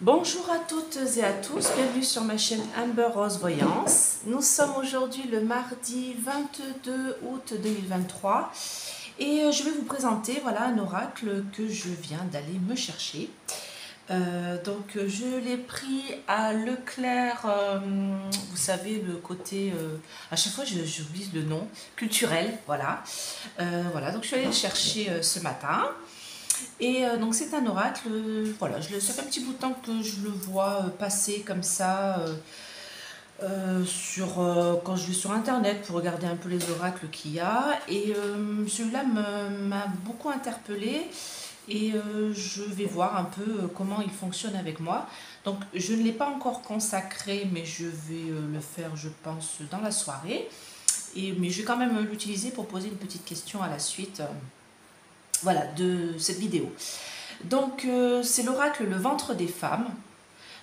Bonjour à toutes et à tous, bienvenue sur ma chaîne Amber Rose Voyance. Nous sommes aujourd'hui le mardi 22 août 2023 et je vais vous présenter voilà, un oracle que je viens d'aller me chercher. Donc je l'ai pris à Leclerc, vous savez le côté, à chaque fois j'oublie le nom, culturel, voilà. Voilà, donc je suis allée le chercher ce matin. Et donc c'est un oracle, voilà, ça fait un petit bout de temps que je le vois passer comme ça quand je vais sur internet pour regarder un peu les oracles qu'il y a. Et celui-là m'a beaucoup interpellée et je vais voir un peu comment il fonctionne avec moi. Donc je ne l'ai pas encore consacré, mais je vais le faire, je pense, dans la soirée. Mais je vais quand même l'utiliser pour poser une petite question à la suite. Voilà, de cette vidéo. Donc, c'est l'oracle Le ventre des femmes.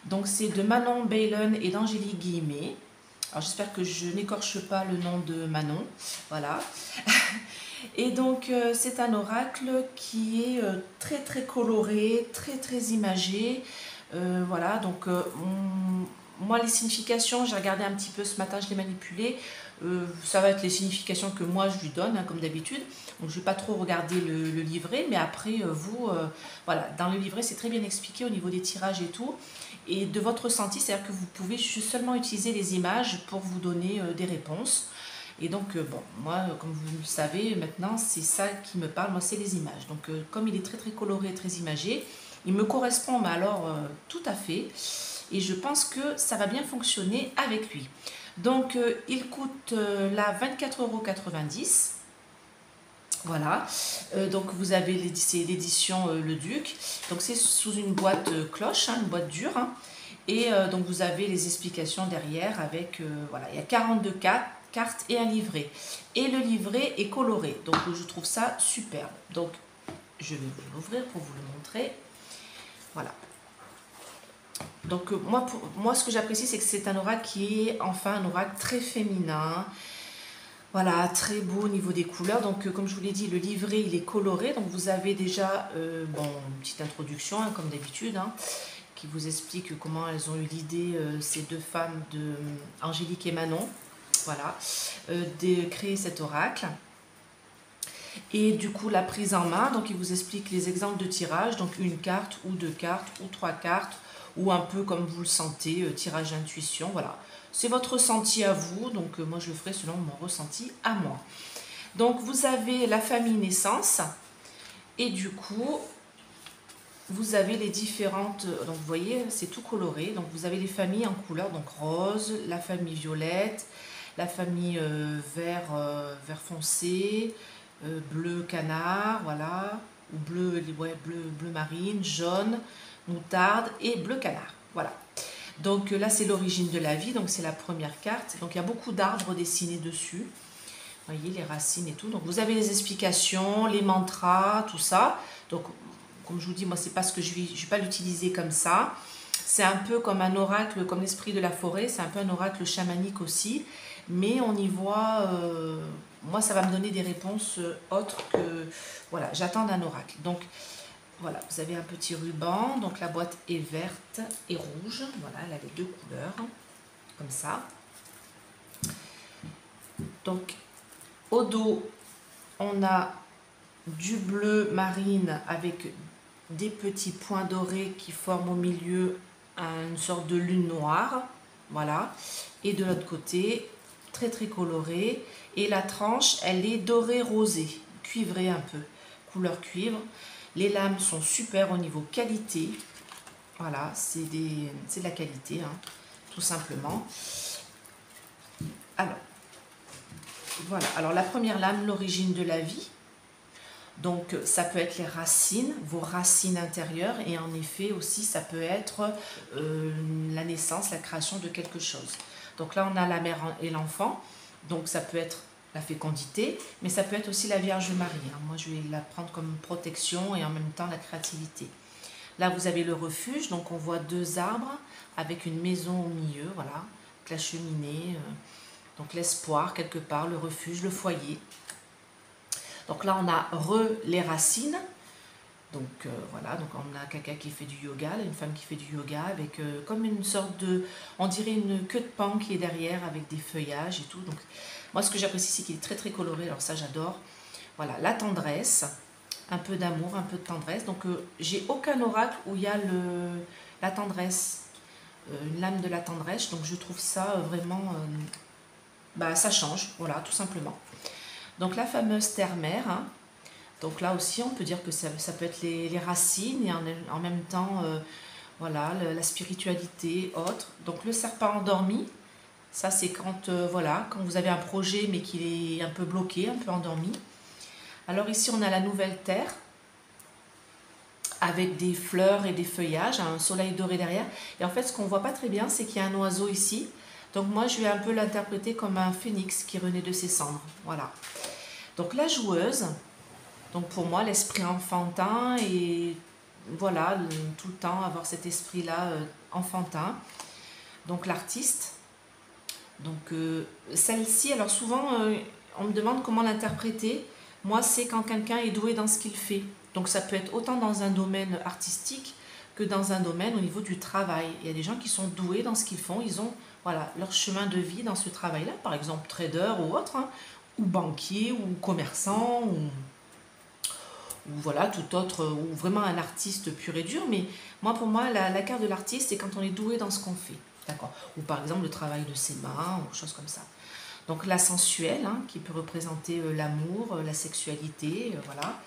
Donc, c'est de Manon Baylen et d'Angélique Guillemet. Alors, j'espère que je n'écorche pas le nom de Manon. Voilà. Et donc, c'est un oracle qui est très, très coloré, très, très imagé. Voilà, donc, moi, les significations, j'ai regardé un petit peu ce matin, je les manipulées. Ça va être les significations que moi je lui donne, hein, comme d'habitude. Donc je ne vais pas trop regarder le livret, mais après voilà, dans le livret c'est très bien expliqué au niveau des tirages et tout. Et de votre ressenti, c'est-à-dire que vous pouvez seulement utiliser les images pour vous donner des réponses. Et donc, bon, moi, comme vous le savez, maintenant, c'est ça qui me parle, moi, c'est les images. Donc, comme il est très, très coloré, très imagé, il me correspond, mais alors, tout à fait. Et je pense que ça va bien fonctionner avec lui. Donc, il coûte là 24,90 €. Voilà, donc vous avez l'édition Le Duc, donc c'est sous une boîte cloche, hein, une boîte dure, hein. Et donc vous avez les explications derrière avec, voilà, il y a 42 cartes et un livret. Et le livret est coloré, donc je trouve ça superbe. Donc je vais vous l'ouvrir pour vous le montrer. Voilà. Donc moi ce que j'apprécie, c'est que c'est un oracle qui est enfin un oracle très féminin. Voilà, très beau au niveau des couleurs. Donc, comme je vous l'ai dit, le livret, il est coloré. Donc, vous avez déjà bon, une petite introduction, hein, comme d'habitude, hein, qui vous explique comment elles ont eu l'idée, ces deux femmes, Angélique et Manon, voilà, de créer cet oracle. Et du coup, la prise en main, donc il vous explique les exemples de tirage, donc une carte ou deux cartes ou trois cartes, ou un peu comme vous le sentez, tirage intuition, voilà. C'est votre ressenti à vous, donc moi je le ferai selon mon ressenti à moi. Donc vous avez la famille naissance, et du coup, vous avez les différentes, donc vous voyez, c'est tout coloré, donc vous avez les familles en couleur, donc rose, la famille violette, la famille vert, vert foncé, bleu canard, voilà, ou bleu, ouais, bleu marine, jaune, moutarde et bleu canard, voilà. Donc là c'est l'origine de la vie, donc c'est la première carte, donc il y a beaucoup d'arbres dessinés dessus, vous voyez les racines et tout, donc vous avez les explications, les mantras, tout ça, donc comme je vous dis, moi c'est pas ce que je vais pas l'utiliser comme ça, c'est un peu comme un oracle, comme l'esprit de la forêt, c'est un peu un oracle chamanique aussi, mais on y voit, moi ça va me donner des réponses autres que, voilà, j'attends d'un oracle. Donc voilà, vous avez un petit ruban, donc la boîte est verte et rouge, voilà, elle a les deux couleurs, comme ça. Donc au dos, on a du bleu marine avec des petits points dorés qui forment au milieu une sorte de lune noire, voilà, et de l'autre côté très très coloré, et la tranche elle est dorée rosée, cuivrée un peu, couleur cuivre. Les lames sont super au niveau qualité, voilà, c'est de la qualité, hein, tout simplement. Alors voilà, alors la première lame, l'origine de la vie. Donc ça peut être les racines, vos racines intérieures, et en effet aussi ça peut être la naissance, la création de quelque chose. Donc là on a la mère et l'enfant, donc ça peut être la fécondité, mais ça peut être aussi la Vierge Marie, hein. Moi je vais la prendre comme protection et en même temps la créativité. Là vous avez le refuge, donc on voit deux arbres avec une maison au milieu, voilà, avec la cheminée, donc l'espoir quelque part, le refuge, le foyer. Donc là, on a les racines, Donc voilà, donc on a quelqu'un qui fait du yoga, là, une femme qui fait du yoga avec comme une sorte de, on dirait une queue de pan qui est derrière avec des feuillages et tout. Donc moi ce que j'apprécie c'est qu'il est très très coloré, alors ça j'adore. Voilà, la tendresse, un peu d'amour, un peu de tendresse. Donc j'ai aucun oracle où il y a la tendresse, une lame de la tendresse. Donc je trouve ça vraiment, bah, ça change, voilà, tout simplement. Donc la fameuse terre-mère, hein. Donc là aussi on peut dire que ça peut être les racines et en même temps, voilà, la spiritualité, autre. Donc le serpent endormi, ça c'est quand, voilà, quand vous avez un projet mais qu'il est un peu bloqué, un peu endormi. Alors ici on a la nouvelle terre, avec des fleurs et des feuillages, un soleil doré derrière. Et en fait, ce qu'on ne voit pas très bien, c'est qu'il y a un oiseau ici. Donc moi, je vais un peu l'interpréter comme un phénix qui renaît de ses cendres. Voilà. Donc la joueuse, donc pour moi, l'esprit enfantin et voilà, tout le temps avoir cet esprit-là enfantin. Donc l'artiste. Donc celle-ci, alors souvent, on me demande comment l'interpréter. Moi, c'est quand quelqu'un est doué dans ce qu'il fait. Donc ça peut être autant dans un domaine artistique que dans un domaine au niveau du travail. Il y a des gens qui sont doués dans ce qu'ils font, ils ont voilà, leur chemin de vie dans ce travail-là, par exemple trader ou autre, hein, ou banquier, ou commerçant, ou voilà, tout autre, ou vraiment un artiste pur et dur. Mais moi, pour moi, la carte de l'artiste, c'est quand on est doué dans ce qu'on fait. D'accord. Ou par exemple le travail de ses mains, ou choses comme ça. Donc la sensuelle, hein, qui peut représenter l'amour, la sexualité, voilà.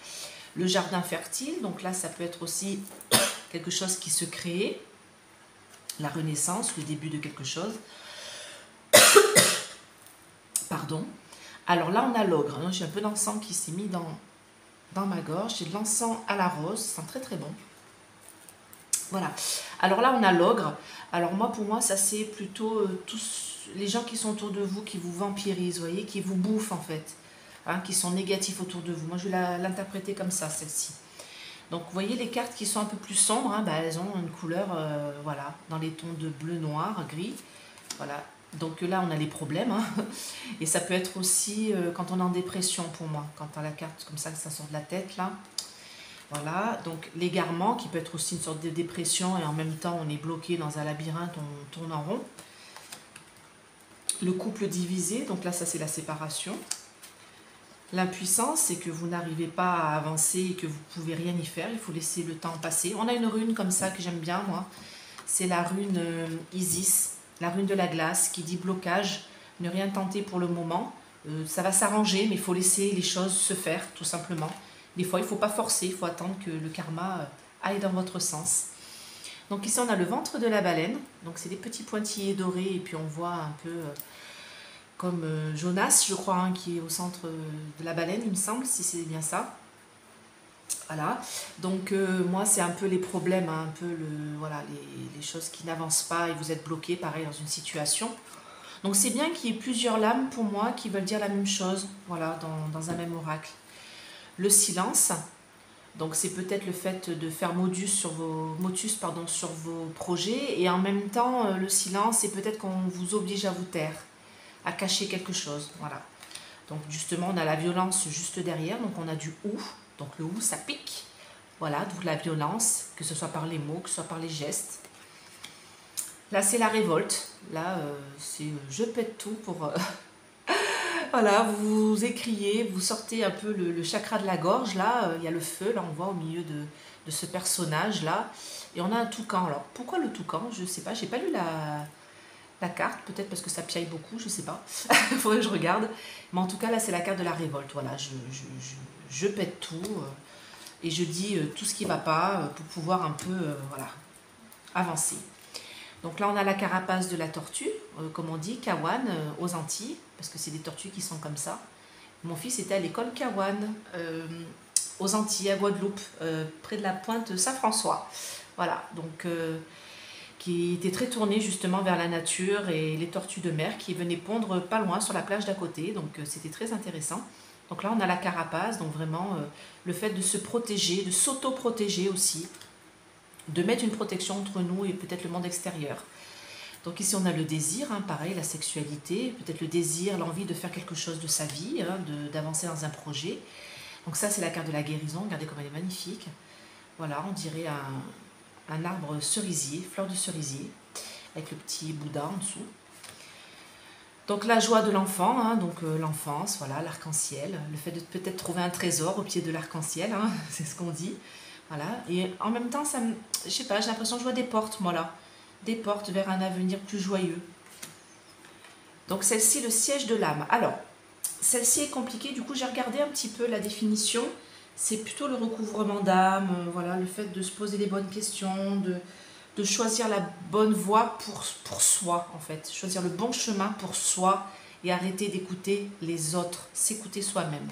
Le jardin fertile, donc là ça peut être aussi quelque chose qui se crée, la renaissance, le début de quelque chose. Pardon. Alors là on a l'ogre, hein. J'ai un peu d'encens qui s'est mis dans ma gorge, j'ai de l'encens à la rose, ça sent très très bon. Voilà. Alors là on a l'ogre. Alors moi pour moi ça c'est plutôt tous les gens qui sont autour de vous qui vous vampirisent, vous voyez, qui vous bouffent en fait. Hein, qui sont négatifs autour de vous. Moi, je vais l'interpréter comme ça, celle-ci. Donc, vous voyez les cartes qui sont un peu plus sombres, hein, bah, elles ont une couleur, voilà, dans les tons de bleu, noir, gris. Voilà. Donc là, on a les problèmes. Hein. Et ça peut être aussi quand on est en dépression, pour moi. Quand on a la carte comme ça sort de la tête, là. Voilà. Donc, l'égarement, qui peut être aussi une sorte de dépression, et en même temps, on est bloqué dans un labyrinthe, on tourne en rond. Le couple divisé, donc là, ça, c'est la séparation. L'impuissance, c'est que vous n'arrivez pas à avancer et que vous ne pouvez rien y faire. Il faut laisser le temps passer. On a une rune comme ça que j'aime bien, moi. C'est la rune Isis, la rune de la glace, qui dit blocage, ne rien tenter pour le moment. Ça va s'arranger, mais il faut laisser les choses se faire, tout simplement. Des fois, il ne faut pas forcer, il faut attendre que le karma aille dans votre sens. Donc ici, on a le ventre de la baleine. Donc c'est des petits pointillés dorés, et puis on voit un peu... comme Jonas, je crois, hein, qui est au centre de la baleine, il me semble, si c'est bien ça. Voilà. Donc, moi, c'est un peu les problèmes, hein, un peu voilà, les choses qui n'avancent pas et vous êtes bloqué, pareil, dans une situation. Donc, c'est bien qu'il y ait plusieurs lames, pour moi, qui veulent dire la même chose, voilà, dans un même oracle. Le silence, donc c'est peut-être le fait de faire motus sur vos projets, et en même temps, le silence, c'est peut-être qu'on vous oblige à vous taire, à cacher quelque chose, voilà. Donc justement, on a la violence juste derrière, donc on a du ou, donc le ou ça pique, voilà, d'où la violence, que ce soit par les mots, que ce soit par les gestes. Là c'est la révolte, là c'est je pète tout pour... voilà, vous écriez, vous sortez un peu le chakra de la gorge, là, il y a le feu, là on voit au milieu de ce personnage là, et on a un toucan. Alors pourquoi le toucan? Je sais pas, j'ai pas lu la carte, peut-être parce que ça piaille beaucoup, je sais pas, il faudrait que je regarde, mais en tout cas là c'est la carte de la révolte, voilà, je pète tout, et je dis tout ce qui va pas, pour pouvoir un peu, voilà, avancer. Donc là on a la carapace de la tortue, comme on dit, Kawan, aux Antilles, parce que c'est des tortues qui sont comme ça. Mon fils était à l'école Kawan, aux Antilles, à Guadeloupe, près de la pointe Saint-François, voilà, donc... qui était très tourné justement vers la nature et les tortues de mer qui venaient pondre pas loin sur la plage d'à côté, donc c'était très intéressant. Donc là on a la carapace, donc vraiment le fait de se protéger, de s'auto-protéger aussi, de mettre une protection entre nous et peut-être le monde extérieur. Donc ici on a le désir, hein, pareil, la sexualité, peut-être le désir, l'envie de faire quelque chose de sa vie, hein, d'avancer dans un projet. Donc ça c'est la carte de la guérison, regardez comme elle est magnifique. Voilà, on dirait un arbre cerisier, fleur de cerisier, avec le petit Bouddha en dessous. Donc la joie de l'enfant, hein, donc l'enfance, voilà, l'arc-en-ciel, le fait de peut-être trouver un trésor au pied de l'arc-en-ciel, hein, c'est ce qu'on dit. Voilà, et en même temps, je sais pas, j'ai l'impression que je vois des portes, moi là, des portes vers un avenir plus joyeux. Donc celle-ci, le siège de l'âme. Alors, celle-ci est compliquée, du coup j'ai regardé un petit peu la définition. C'est plutôt le recouvrement d'âme, voilà, le fait de se poser les bonnes questions, de choisir la bonne voie pour soi, en fait. Choisir le bon chemin pour soi et arrêter d'écouter les autres, s'écouter soi-même.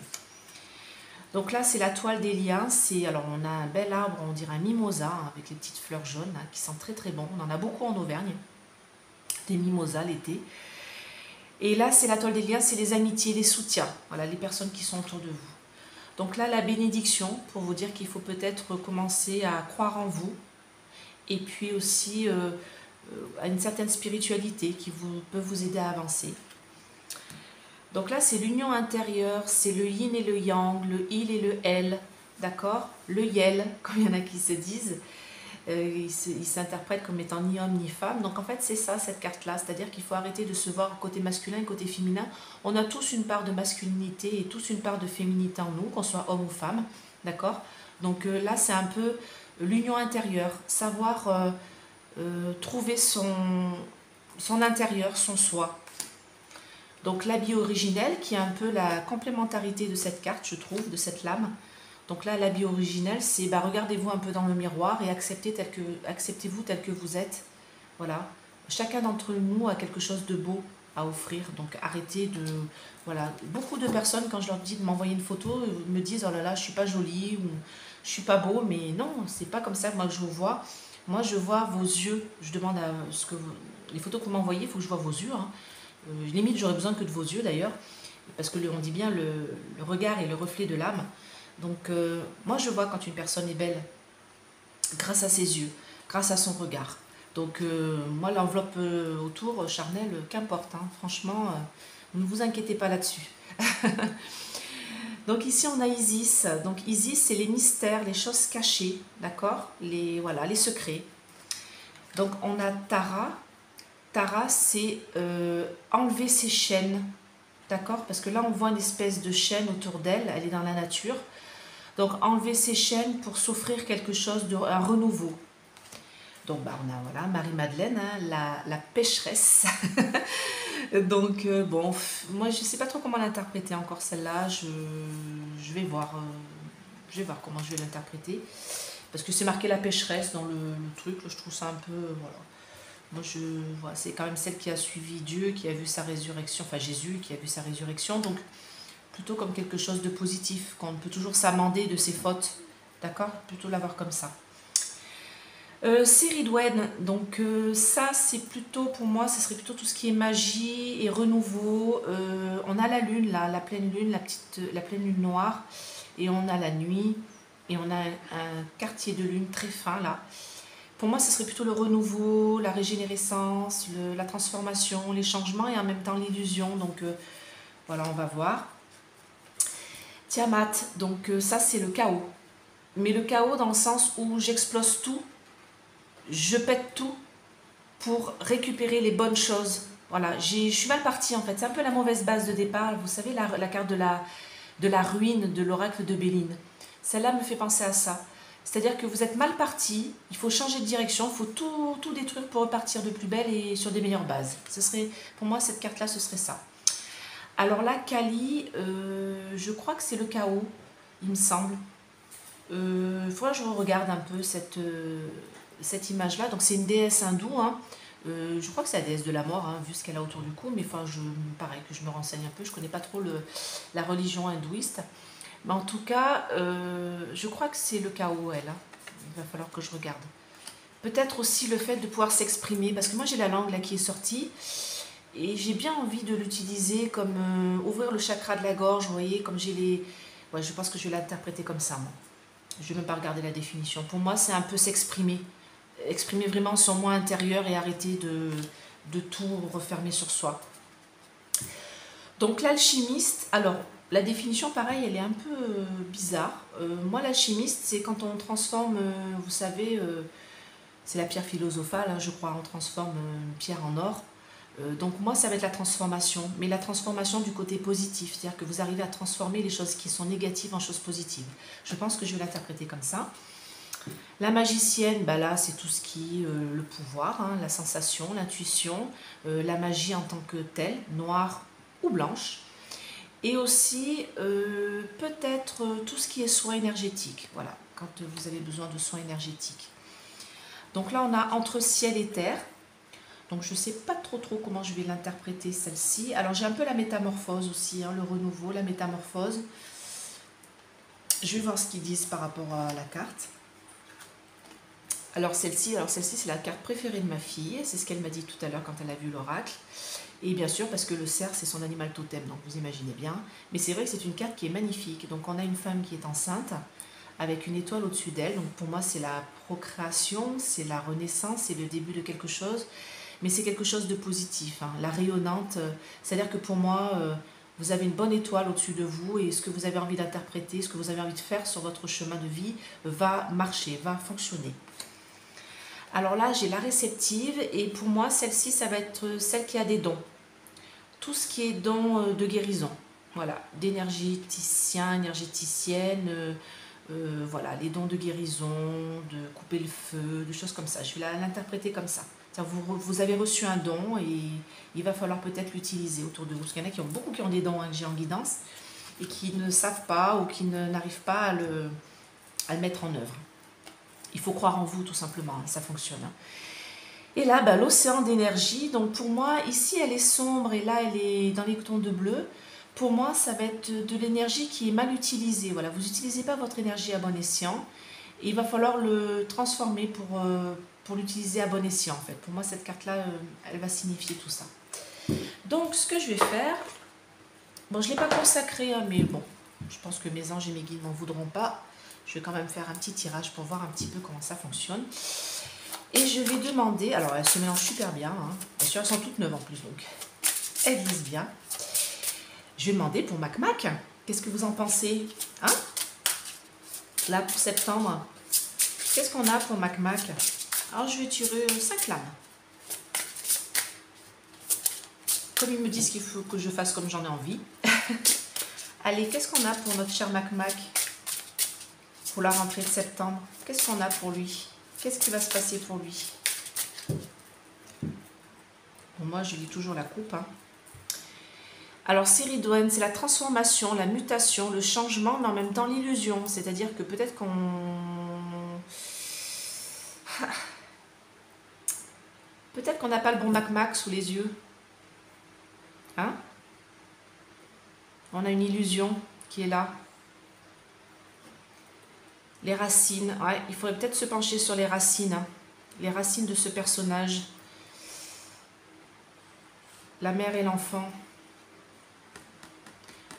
Donc là, c'est la toile des liens. Alors, on a un bel arbre, on dirait un mimosa, hein, avec les petites fleurs jaunes, hein, qui sentent très très bon. On en a beaucoup en Auvergne, des mimosas l'été. Et là, c'est la toile des liens, c'est les amitiés, les soutiens, voilà, les personnes qui sont autour de vous. Donc là, la bénédiction, pour vous dire qu'il faut peut-être commencer à croire en vous, et puis aussi à une certaine spiritualité qui peut vous aider à avancer. Donc là, c'est l'union intérieure, c'est le yin et le yang, le il et le elle, d'accord? Le yel, comme il y en a qui se disent, il s'interprète comme étant ni homme ni femme. Donc en fait, c'est ça, cette carte-là, c'est-à-dire qu'il faut arrêter de se voir côté masculin et côté féminin. On a tous une part de masculinité et tous une part de féminité en nous, qu'on soit homme ou femme, d'accord? Donc là, c'est un peu l'union intérieure, savoir trouver son intérieur, son soi. Donc l'habit originel, qui est un peu la complémentarité de cette carte, je trouve, de cette lame. Donc là, l'habit originel, c'est regardez-vous un peu dans le miroir et acceptez-vous tel que vous êtes. Voilà. Chacun d'entre nous a quelque chose de beau à offrir. Donc arrêtez de... Voilà. Beaucoup de personnes, quand je leur dis de m'envoyer une photo, me disent oh là là, je suis pas jolie ou je suis pas beau. Mais non, c'est pas comme ça moi que je vous vois. Moi, je vois vos yeux. Je demande à ce que les photos que vous m'envoyez, il faut que je vois vos yeux. Hein. Limite, j'aurais besoin que de vos yeux d'ailleurs. Parce que on dit bien le regard est le reflet de l'âme. Donc, moi, je vois quand une personne est belle grâce à ses yeux, grâce à son regard. Donc, moi, l'enveloppe autour, charnelle, qu'importe. Hein, franchement, ne vous inquiétez pas là-dessus. Donc, ici, on a Isis. Donc, Isis, c'est les mystères, les choses cachées, d'accord? Voilà, les secrets. Donc, on a Tara. Tara, c'est enlever ses chaînes, d'accord? Parce que là, on voit une espèce de chaîne autour d'elle, elle est dans la nature. Donc, enlever ses chaînes pour s'offrir quelque chose, un renouveau. Donc, on a voilà, Marie-Madeleine, hein, la pécheresse. Donc, bon, moi, je ne sais pas trop comment l'interpréter encore celle-là. Je vais voir comment je vais l'interpréter. Parce que c'est marqué la pécheresse dans le truc. Je trouve ça un peu... voilà. Moi, voilà, c'est quand même celle qui a suivi Dieu, qui a vu sa résurrection. Enfin, Jésus, qui a vu sa résurrection. Donc, plutôt comme quelque chose de positif, qu'on peut toujours s'amender de ses fautes, d'accord? Plutôt l'avoir comme ça. C'est Ridwen, donc ça c'est plutôt, pour moi, ce serait plutôt tout ce qui est magie et renouveau. On a la lune là, la pleine lune, la pleine lune noire, et on a la nuit, et on a un quartier de lune très fin là. Pour moi, ce serait plutôt le renouveau, la régénérescence, la transformation, les changements, et en même temps l'illusion, donc voilà, on va voir. Tiamat, donc ça c'est le chaos. Mais le chaos dans le sens où j'explose tout, je pète tout pour récupérer les bonnes choses. Voilà, je suis mal partie en fait. C'est un peu la mauvaise base de départ. Vous savez, la carte de la ruine de l'oracle de Béline. Celle-là me fait penser à ça. C'est-à-dire que vous êtes mal parti, il faut changer de direction, il faut tout détruire pour repartir de plus belle et sur des meilleures bases. Ce serait, pour moi, cette carte-là, ce serait ça. Alors là, Kali, je crois que c'est le chaos, il me semble. Il faudra que je regarde un peu cette image-là. Donc c'est une déesse hindoue. Hein. Je crois que c'est la déesse de la mort, hein, vu ce qu'elle a autour du cou. Mais enfin, pareil, que je me renseigne un peu. Je ne connais pas trop la religion hindouiste. Mais en tout cas, je crois que c'est le chaos, elle. Hein. Il va falloir que je regarde. Peut-être aussi le fait de pouvoir s'exprimer. Parce que moi, j'ai la langue là qui est sortie. Et j'ai bien envie de l'utiliser comme ouvrir le chakra de la gorge, vous voyez, comme j'ai les... Ouais, je pense que je vais l'interpréter comme ça, moi. Je ne vais même pas regarder la définition. Pour moi, c'est un peu s'exprimer. Exprimer vraiment son moi intérieur et arrêter de tout refermer sur soi. Donc l'alchimiste, alors, la définition, pareil, elle est un peu bizarre. Moi, l'alchimiste, c'est quand on transforme, vous savez, c'est la pierre philosophale, hein, je crois, on transforme une pierre en or. Donc moi, ça va être la transformation, mais la transformation du côté positif, c'est-à-dire que vous arrivez à transformer les choses qui sont négatives en choses positives. Je pense que je vais l'interpréter comme ça. La magicienne, bah là, c'est tout ce qui est le pouvoir, hein, la sensation, l'intuition, la magie en tant que telle, noire ou blanche. Et aussi, peut-être tout ce qui est soins énergétiques, voilà, quand vous avez besoin de soins énergétiques. Donc là, on a entre ciel et terre. Donc je ne sais pas trop comment je vais l'interpréter celle-ci. Alors j'ai un peu la métamorphose aussi, hein, le renouveau, la métamorphose. Je vais voir ce qu'ils disent par rapport à la carte. Alors celle-ci, c'est la carte préférée de ma fille. C'est ce qu'elle m'a dit tout à l'heure quand elle a vu l'oracle. Et bien sûr, parce que le cerf, c'est son animal totem, donc vous imaginez bien. Mais c'est vrai que c'est une carte qui est magnifique. Donc on a une femme qui est enceinte, avec une étoile au-dessus d'elle. Donc pour moi, c'est la procréation, c'est la renaissance, c'est le début de quelque chose. Mais c'est quelque chose de positif, hein. La rayonnante, c'est-à-dire que pour moi, vous avez une bonne étoile au-dessus de vous et ce que vous avez envie d'interpréter, ce que vous avez envie de faire sur votre chemin de vie va marcher, va fonctionner. Alors là, j'ai la réceptive et pour moi, celle-ci, ça va être celle qui a des dons. Tout ce qui est dons de guérison, voilà, d'énergéticien, énergéticienne, voilà, les dons de guérison, de couper le feu, des choses comme ça. Je vais l'interpréter comme ça. Vous avez reçu un don et il va falloir peut-être l'utiliser autour de vous. Parce qu'il y en a beaucoup qui ont des dons, hein, que j'ai en guidance et qui ne savent pas ou qui n'arrivent pas à le mettre en œuvre. Il faut croire en vous tout simplement, hein, ça fonctionne. Hein. Et là, bah, l'océan d'énergie, donc pour moi, ici elle est sombre et là elle est dans les tons de bleu. Pour moi, ça va être de l'énergie qui est mal utilisée. Voilà, vous n'utilisez pas votre énergie à bon escient. Et il va falloir le transformer pour l'utiliser à bon escient en fait. Pour moi, cette carte-là, elle va signifier tout ça. Donc, ce que je vais faire, bon, je ne l'ai pas consacré, hein, mais bon, je pense que mes anges et mes guides m'en voudront pas. Je vais quand même faire un petit tirage pour voir un petit peu comment ça fonctionne. Et je vais demander, alors elles se mélangent super bien, hein. Bien sûr, elles sont toutes neuves en plus, donc elles glissent bien. Je vais demander pour Mac Mac, qu'est-ce que vous en pensez, hein? Là, pour septembre, qu'est-ce qu'on a pour Mac Mac? Alors, je vais tirer 5 lames. Comme ils me disent qu'il faut que je fasse comme j'en ai envie. Allez, qu'est-ce qu'on a pour notre cher Mac Mac? Pour la rentrée de septembre, qu'est-ce qu'on a pour lui? Qu'est-ce qui va se passer pour lui? Bon, moi, je lis toujours la coupe. Hein. Alors, Siridoine, c'est la transformation, la mutation, le changement, mais en même temps l'illusion. C'est-à-dire que peut-être qu'on... Peut-être qu'on n'a pas le bon Mac sous les yeux. Hein? On a une illusion qui est là. Les racines. Ouais, il faudrait peut-être se pencher sur les racines. Hein. Les racines de ce personnage. La mère et l'enfant.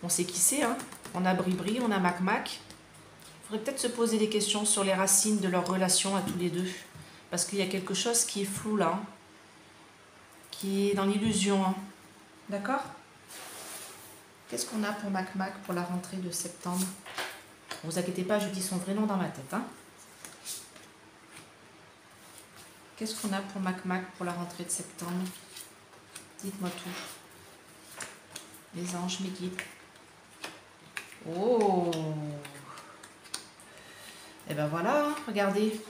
On sait qui c'est. Hein. On a Bribri, on a Mac. Il faudrait peut-être se poser des questions sur les racines de leur relation à tous les deux. Parce qu'il y a quelque chose qui est flou là. Hein. Qui est dans l'illusion. Hein. D'accord? Qu'est-ce qu'on a pour Mac pour la rentrée de septembre? Ne vous inquiétez pas, je dis son vrai nom dans ma tête. Hein. Qu'est-ce qu'on a pour Mac pour la rentrée de septembre? Dites-moi tout. Les anges, mes guides. Oh! Et ben voilà, hein, regardez.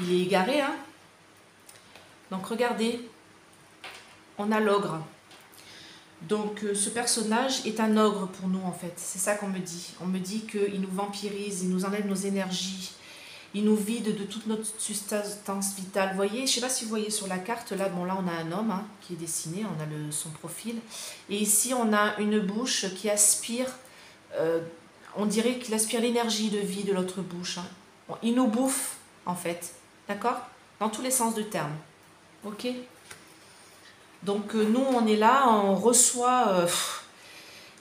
Il est égaré, hein? Donc regardez. On a l'ogre. Donc ce personnage est un ogre pour nous en fait, c'est ça qu'on me dit. On me dit qu'il nous vampirise, il nous enlève nos énergies, il nous vide de toute notre substance vitale. Vous voyez, je ne sais pas si vous voyez sur la carte, là, bon, là on a un homme hein, qui est dessiné, on a son profil. Et ici on a une bouche qui aspire, on dirait qu'il aspire l'énergie de vie de l'autre bouche. Hein. Bon, il nous bouffe en fait, d'accord? Dans tous les sens du terme, ok? Donc nous, on est là, on reçoit...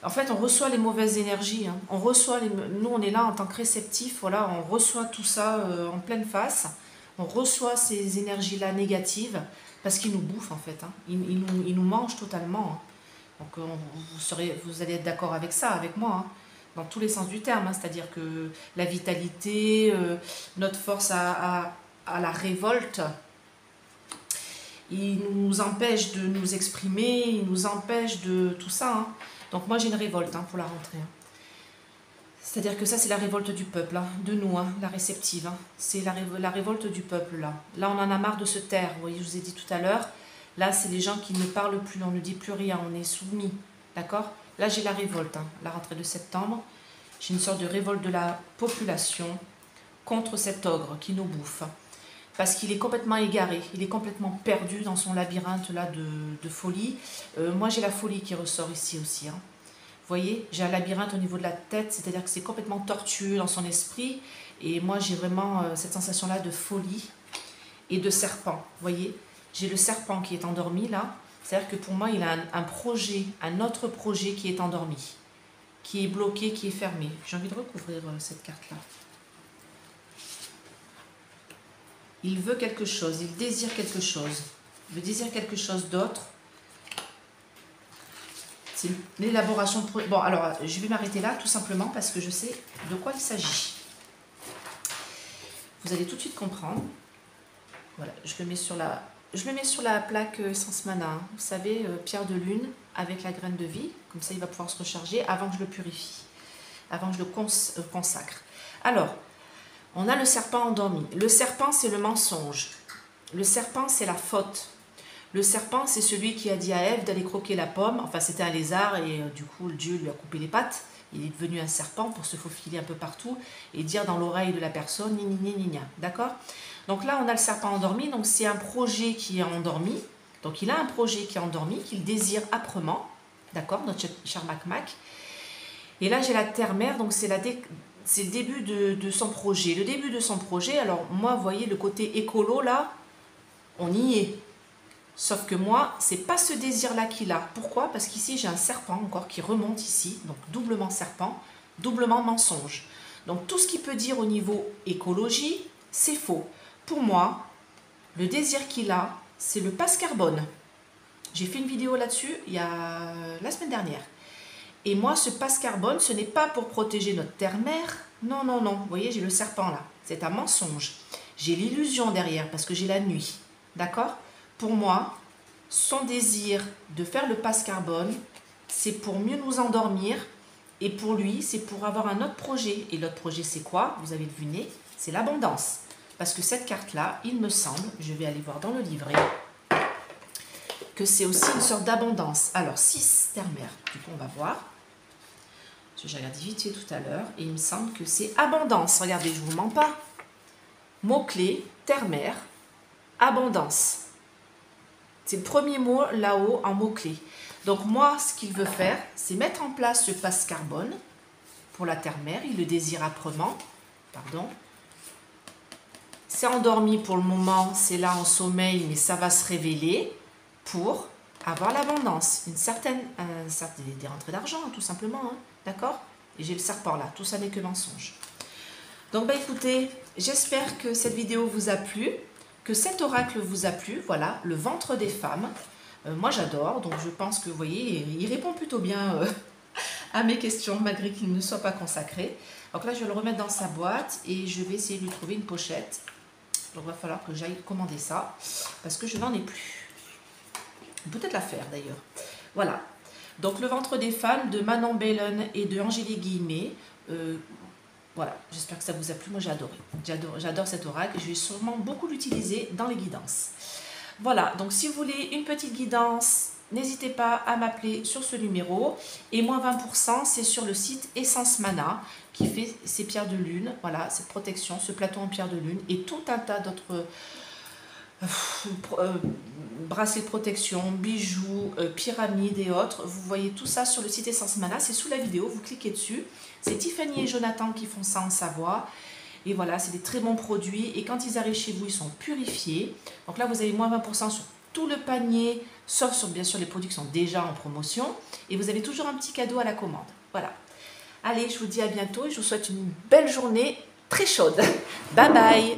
en fait, on reçoit les mauvaises énergies. Hein. Nous, on est là en tant que réceptif. Voilà, on reçoit tout ça en pleine face. On reçoit ces énergies-là négatives parce qu'ils nous bouffent, en fait. Hein. Ils nous mangent totalement. Hein. Donc vous allez être d'accord avec ça, avec moi, hein, dans tous les sens du terme. Hein, c'est-à-dire que la vitalité, notre force à la révolte, il nous empêche de nous exprimer, il nous empêche de tout ça. Hein. Donc moi j'ai une révolte pour la rentrée. Hein. C'est-à-dire que ça c'est la révolte du peuple, hein, de nous, hein, la réceptive. Hein. C'est la révolte du peuple là. Là on en a marre de se taire, vous voyez, je vous ai dit tout à l'heure. Là c'est les gens qui ne parlent plus, on ne dit plus rien, on est soumis. D'accord? Là j'ai la révolte, hein, la rentrée de septembre. J'ai une sorte de révolte de la population contre cet ogre qui nous bouffe. Parce qu'il est complètement égaré, il est complètement perdu dans son labyrinthe là de folie. Moi j'ai la folie qui ressort ici aussi. Hein. Vous voyez, j'ai un labyrinthe au niveau de la tête, c'est-à-dire que c'est complètement tortueux dans son esprit. Et moi j'ai vraiment cette sensation-là de folie et de serpent. Vous voyez, j'ai le serpent qui est endormi là. C'est-à-dire que pour moi il a un projet, un autre projet qui est endormi, qui est bloqué, qui est fermé. J'ai envie de recouvrir cette carte-là. Il veut quelque chose, il désire quelque chose. Il désire quelque chose d'autre. C'est l'élaboration de... Bon, alors, je vais m'arrêter là, tout simplement, parce que je sais de quoi il s'agit. Vous allez tout de suite comprendre. Voilà, je le mets sur la plaque Essence Mana. Hein. Vous savez, pierre de lune avec la graine de vie. Comme ça, il va pouvoir se recharger avant que je le purifie. Avant que je le consacre. Alors... On a le serpent endormi. Le serpent, c'est le mensonge. Le serpent, c'est la faute. Le serpent, c'est celui qui a dit à Ève d'aller croquer la pomme. Enfin, c'était un lézard et du coup, Dieu lui a coupé les pattes. Il est devenu un serpent pour se faufiler un peu partout et dire dans l'oreille de la personne, ni ni ni ni ni. D'accord? Donc là, on a le serpent endormi. Donc, c'est un projet qui est endormi. Donc, il a un projet qui est endormi, qu'il désire âprement. D'accord? Notre cher Mac. Et là, j'ai la terre-mère. Donc, c'est le début de son projet. Le début de son projet, alors moi, vous voyez, le côté écolo, là, on y est. Sauf que moi, c'est pas ce désir-là qu'il a. Pourquoi? Parce qu'ici, j'ai un serpent encore qui remonte ici. Donc, doublement serpent, doublement mensonge. Donc, tout ce qu'il peut dire au niveau écologie, c'est faux. Pour moi, le désir qu'il a, c'est le passe carbone. J'ai fait une vidéo là-dessus il y a la semaine dernière. Et moi, ce passe carbone, ce n'est pas pour protéger notre terre-mère. Non, non, non. Vous voyez, j'ai le serpent là. C'est un mensonge. J'ai l'illusion derrière parce que j'ai la nuit. D'accord? Pour moi, son désir de faire le passe carbone, c'est pour mieux nous endormir. Et pour lui, c'est pour avoir un autre projet. Et l'autre projet, c'est quoi? Vous avez deviné? C'est l'abondance. Parce que cette carte-là, il me semble, je vais aller voir dans le livret, que c'est aussi une sorte d'abondance. Alors, 6 terre-mère. Du coup, on va voir. J'ai regardé vite fait tout à l'heure et il me semble que c'est abondance. Regardez, je ne vous mens pas. Mot-clé, terre-mère, abondance. C'est le premier mot là-haut en mot-clé. Donc moi, ce qu'il veut faire, c'est mettre en place ce passe carbone pour la terre-mère. Il le désire âprement. Pardon. C'est endormi pour le moment, c'est là en sommeil, mais ça va se révéler pour avoir l'abondance. Des rentrées d'argent, tout simplement. Hein. D'accord? Et j'ai le serpent là, tout ça n'est que mensonge. Donc écoutez, j'espère que cette vidéo vous a plu, que cet oracle vous a plu. Voilà, le ventre des femmes. Moi j'adore, donc je pense que vous voyez, il répond plutôt bien à mes questions, malgré qu'il ne soit pas consacré. Donc là je vais le remettre dans sa boîte et je vais essayer de lui trouver une pochette. Donc il va falloir que j'aille commander ça, parce que je n'en ai plus. Peut-être la faire d'ailleurs. Voilà. Donc le ventre des femmes de Manon Bellon et de Angélique Guillemet. Voilà, j'espère que ça vous a plu. Moi j'ai adoré. J'adore cet oracle. Je vais sûrement beaucoup l'utiliser dans les guidances. Voilà, donc si vous voulez une petite guidance, n'hésitez pas à m'appeler sur ce numéro. Et moins 20%, c'est sur le site Essence Mana qui fait ces pierres de lune. Voilà, cette protection, ce plateau en pierre de lune et tout un tas d'autres bracelets de protection, bijoux, pyramides et autres. Vous voyez tout ça sur le site Essence Mana, c'est sous la vidéo, vous cliquez dessus. C'est Tiffany et Jonathan qui font ça en Savoie. Et voilà, c'est des très bons produits. Et quand ils arrivent chez vous, ils sont purifiés. Donc là, vous avez moins 20% sur tout le panier, sauf sur bien sûr les produits qui sont déjà en promotion. Et vous avez toujours un petit cadeau à la commande. Voilà. Allez, je vous dis à bientôt et je vous souhaite une belle journée très chaude. Bye bye!